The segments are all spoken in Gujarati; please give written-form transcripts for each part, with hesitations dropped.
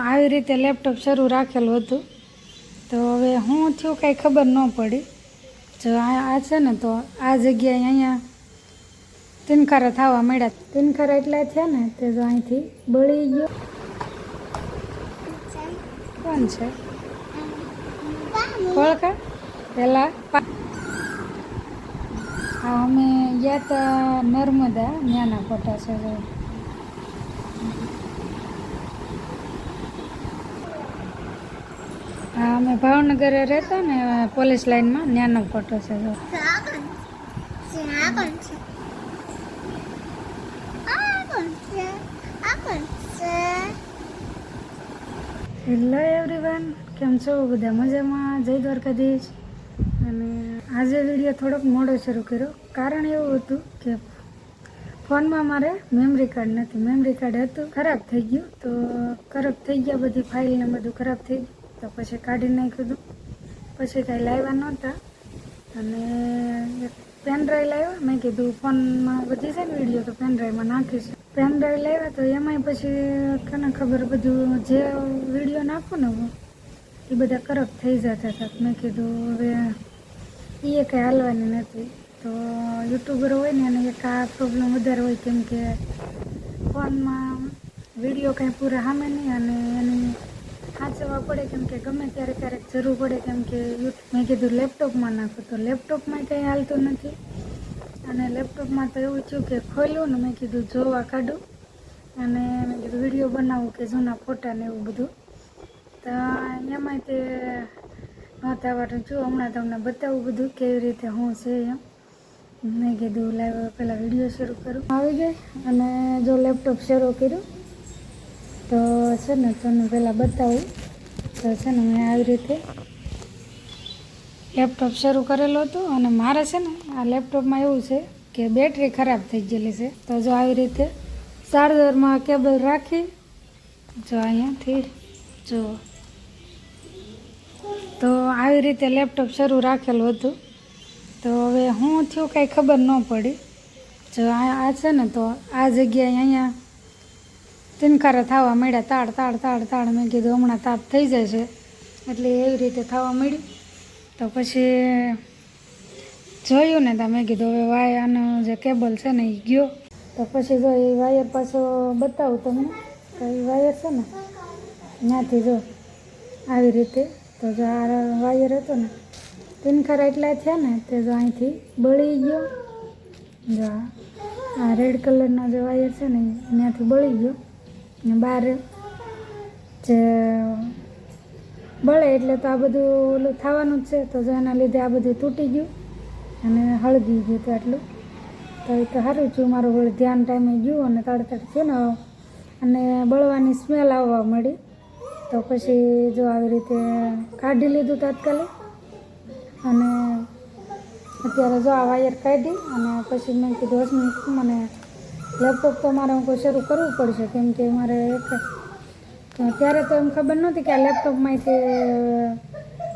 આવી રીતે લેપટોપ શરૂ રાખેલું હતું તો હવે હું થયું કાંઈ ખબર ન પડી. જો આ છે ને તો આ જગ્યાએ અહીંયા તિનખારા થવા મળ્યા. તિનખારા એટલા થયા ને તે જો અહીંથી બળી ગયો. કોણ છે ઓળખા પેલા? હા, અમે ગયા હતા નર્મદા, ત્યાંના ફોટા છે. હા, અમે ભાવનગર રહેતા ને પોલીસ લાઈનમાં, ત્યાંનો ફોટો છે. હેલો એવરીવન, કેમ છો બધા? મજામાં? જય દ્વારકાધીશ. અને આજે વિડીયો થોડોક મોડો શરૂ કર્યો. કારણ એવું હતું કે ફોનમાં મારે મેમરી કાર્ડ નથી. મેમરી કાર્ડ હતું, ખરાબ થઈ ગયું. તો ખરાબ થઈ ગયા, બધી ફાઇલ ને બધું ખરાબ થઈ ગયું. તો પછી કાઢી નાખ્યું હતું. પછી કાંઈ લાવ્યા નહોતા અને એક પેનડ્રાઈવ લાવ્યા. મેં કીધું ફોનમાં બધી છે ને વિડીયો, તો પેનડ્રાઈવમાં નાખીશ. પેનડ્રાઈવ લાવ્યા તો એમાંય પછી કોને ખબર બધું જે વિડીયો નાખું ને એ બધા ખરાબ થઈ જતા હતા. મેં કીધું હવે એ કંઈ હાલવાની નથી. તો યુટ્યુબર હોય ને એને એક આ પ્રોબ્લેમ વધારે હોય, કેમ કે ફોનમાં વિડીયો કાંઈ પૂરા સામે નહીં અને એની સાચવવા પડે, કેમ કે ગમે ત્યારે ક્યારેક જરૂર પડે. કેમ કે મેં કીધું લેપટોપમાં નાખું તો લેપટોપમાં કંઈ હાલતું નથી. અને લેપટોપમાં તો એવું થયું કે ખોલ્યું ને મેં કીધું જોવા કાઢું અને મેં કીધું વિડીયો બનાવું કે જૂના ફોટા ને એવું બધું. તો એમાંય તે નહોતા આવડતું. જો હમણાં તમને બતાવું બધું કેવી રીતે હું છે એમ. મેં કીધું લાઈવ પહેલાં વિડીયો શરૂ કરું. આવી ગઈ અને જો લેપટોપ શરૂ કર્યું તો છે ને તમને પહેલાં બતાવું. તો છે ને મેં આવી રીતે લેપટોપ શરૂ કરેલું હતું અને મારે છે ને આ લેપટોપમાં એવું છે કે બેટરી ખરાબ થઈ ગયેલી છે. તો જો આવી રીતે ચાર્જરમાં કેબલ રાખી જો અહીંયાથી જો તો આવી રીતે લેપટોપ શરૂ રાખેલું હતું. તો હવે હું થયું કાંઈ ખબર ન પડી. જો આ છે ને તો આ જગ્યાએ અહીંયા તિનખારા થવા મળ્યા. તાળ તાળ તાળ તાળ. મેં કીધું હમણાં તાપ થઈ જશે એટલે એવી રીતે થવા મળ્યું. તો પછી જોયું ને તો મેં કીધું હવે આનો જે કેબલ છે ને એ ગયો. તો પછી જો એ વાયર પાછો બતાવું તમને. તો એ વાયર છે ને ત્યાંથી જો આવી રીતે તો જો આ વાયર હતો ને તિનખારા એટલા થયા ને તે જો અહીંથી બળી ગયો. જો આ રેડ કલરનો જે વાયર છે ને ત્યાંથી બળી ગયો ને બહાર જે બળે એટલે તો આ બધું ઓલું થવાનું જ છે. તો જો એના લીધે આ બધું તૂટી ગયું અને હળગી ગયું હતું આટલું. તો એ તો સારું છું, મારું ધ્યાન ટાઈમે ગયું અને તડતડ થયું ને અને બળવાની સ્મેલ આવવા મળી. તો પછી જો આવી રીતે કાઢી લીધું તાત્કાલિક અને અત્યારે જો આ વાયર કાઢી અને પછી મેં કીધું હસમી મને લેપટોપ તો મારે હું શરૂ કરવું પડશે, કેમ કે મારે એક ત્યારે તો એમ ખબર નહોતી કે આ લેપટોપમાંથી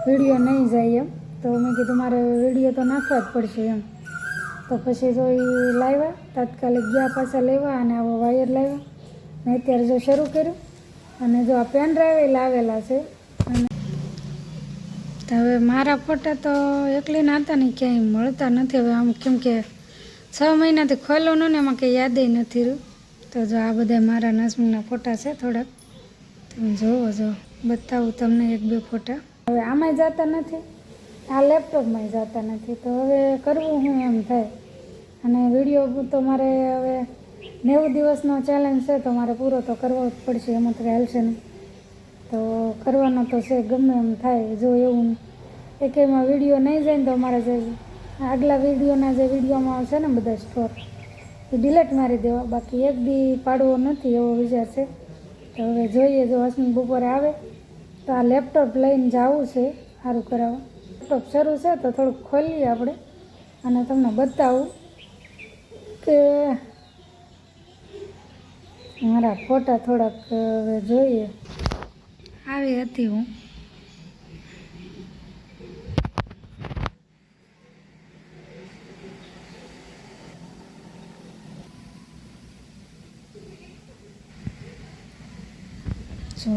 વિડીયો નહીં જાય એમ. તો મેં કીધું મારે વિડીયો તો નાખવા જ પડશે એમ. તો પછી જો એ લાવ્યા તાત્કાલિક ગયા પાછા લેવા અને આવો વાયર લાવ્યા મેં અત્યારે જો શરૂ કર્યું. અને જો આ પેન ડ્રાઈવ લાવેલા છે. અને હવે મારા ફોટા તો એકલીના હતા ને ક્યાંય મળતા નથી હવે આમ, કેમ કે 6 મહિનાથી ખોલ્યું ને એમાં કંઈ યાદ નથી રહ્યું. તો જો આ બધા મારા નસમીના ફોટા છે થોડાક, તમે જોવો. જો બતાવું તમને 1-2 ફોટા. હવે આમાંય જતા નથી, આ લેપટોપમાંય જતા નથી. તો હવે કરવું હું એમ થાય. અને વિડીયો તો મારે હવે 90 દિવસનો ચેલેન્જ છે તો મારે પૂરો તો કરવો જ પડશે, એમાં તો હાલશે નહીં. તો કરવાનો તો છે ગમે એમ થાય. જો એવું એકેયમાં વિડીયો નહીં જાય ને તો અમારા જે આગલા વિડીયોના જે વિડીયોમાં છે ને બધા સ્ટોર એ ડિલેટ મારી દેવા. બાકી એક દી પાડવો નથી એવો વિચાર છે. તો હવે જોઈએ, જો હસમી બપોરે આવે તો આ લેપટોપ લઈને જવું છે સારું કરાવવા. લેપટોપ શરૂ છે તો થોડુંક ખોલીએ આપણે અને તમને બતાવું કે મારા ફોટા થોડાક હવે જોઈએ. આવી હતી હું. જો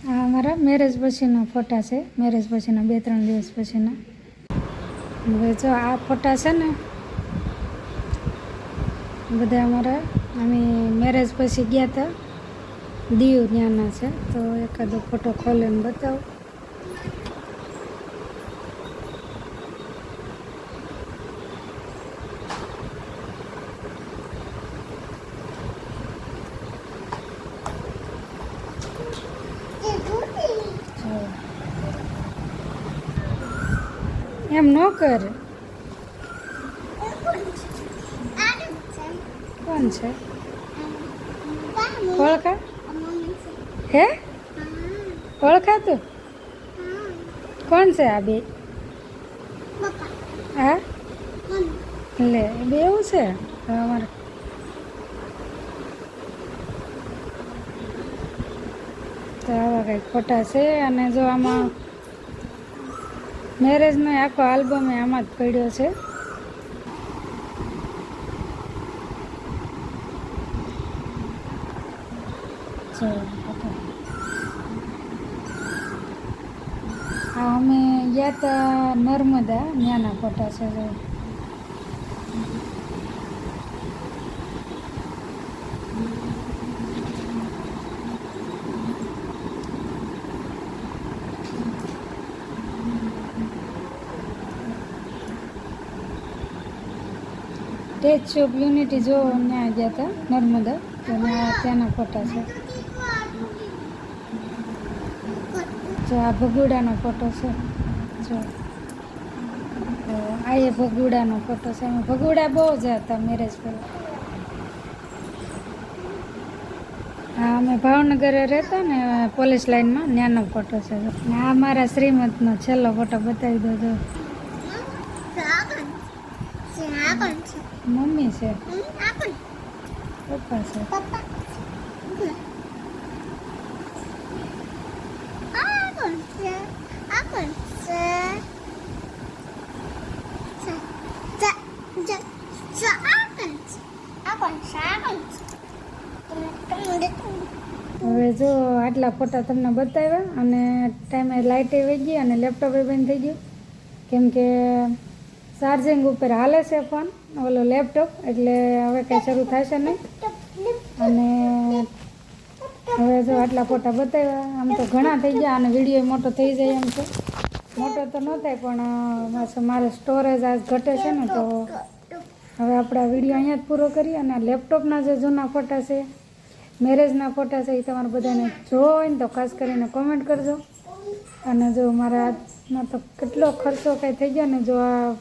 આ અમારા મેરેજ પછીના ફોટા છે, મેરેજ પછીના 2-3 દિવસ પછીના. હવે જો આ ફોટા છે ને બધા અમારા, અમે મેરેજ પછી ગયા હતા દીવ, ત્યાંના છે. તો એકાદો ફોટો ખોલીને બતાવો. એમ ન કર. કોણ છે? ઓળખા? હે ઓળખા તું? કોણ છે આ બે? હા લે બે એવું છે અમારે. તો આવા કંઈક ફોટા છે. અને જો આમાં મેરેજનો આખો આલ્બમ આમાં જ પડ્યો છે. આ અમે ગયા હતા નર્મદા, ત્યાંના ફોટા છે. સ્ટેચ્યુ ઓફ યુનિટી જો ત્યાં ગયા હતા નર્મદા, તો ત્યાંના ફોટા છે. જો આ ભગુડાનો ફોટો છે. જો આ એ ભગુડાનો ફોટો છે. અમે ભગુડા બહુ જ હતા મેરેજ પહેલાં. હા અમે ભાવનગર રહેતા ને પોલીસ લાઇનમાં, ત્યાંનો ફોટો છે. આ મારા શ્રીમતનો છેલ્લો ફોટો બતાવી દો. જો મમ્મી છે, પપ્પા છે. હવે જો આટલા ફોટા તમને બતાવ્યા, અને ટાઈમે લાઇટે વહી ગઈ અને લેપટોપે બંધ થઈ ગયું, કેમ કે ચાર્જિંગ ઉપર હાલે છે ફોન, ઓલો લેપટોપ, એટલે હવે કાંઈ શરૂ થશે નહીં. અને હવે જો આટલા ફોટા બતાવ્યા. આમ તો ઘણા થઈ ગયા અને વિડીયો મોટો થઈ જાય એમ છે. મોટો તો ન થાય, પણ મારે સ્ટોરેજ આજ ઘટે છે ને, તો હવે આપણે આ વિડીયો અહીંયા જ પૂરો કરીએ. અને લેપટોપના જે જૂના ફોટા છે, મેરેજના ફોટા છે, એ તમારે બધાને જોવો હોય ને તો ખાસ કરીને કોમેન્ટ કરજો. અને જો મારા હાથમાં તો કેટલો ખર્ચો કાંઈ થઈ ગયો ને, જો આ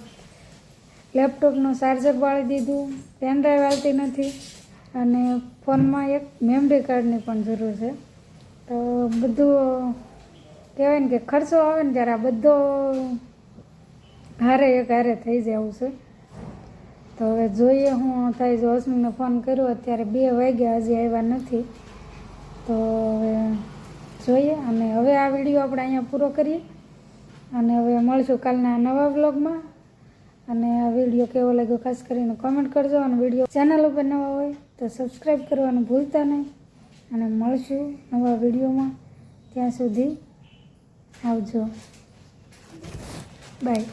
લેપટોપનું ચાર્જર બાળી દીધું, પેનડ્રાઈવ આવતી નથી, અને ફોનમાં એક મેમરી કાર્ડની પણ જરૂર છે. તો બધું કહેવાય ને કે ખર્ચો આવે ને ત્યારે આ બધો હારે થઈ જાય એવું છે. તો હવે જોઈએ હું થાય. જો અશ્મિને ફોન કર્યો અત્યારે 2 વાગ્યા, હજી આવ્યા નથી. તો હવે જોઈએ. અને હવે આ વિડીયો આપણે અહીંયા પૂરો કરીએ, અને હવે મળશું કાલના નવા વ્લોગમાં. અને આ વિડીયો કેવો લાગ્યો ખાસ કરીને કોમેન્ટ કરજો. અને વિડીયો ચેનલ ઉપર નવા હોય તો સબસ્ક્રાઈબ કરવાનું ભૂલતા નહીં. અને મળશું નવા વિડીયોમાં. ત્યાં સુધી આવજો, બાય.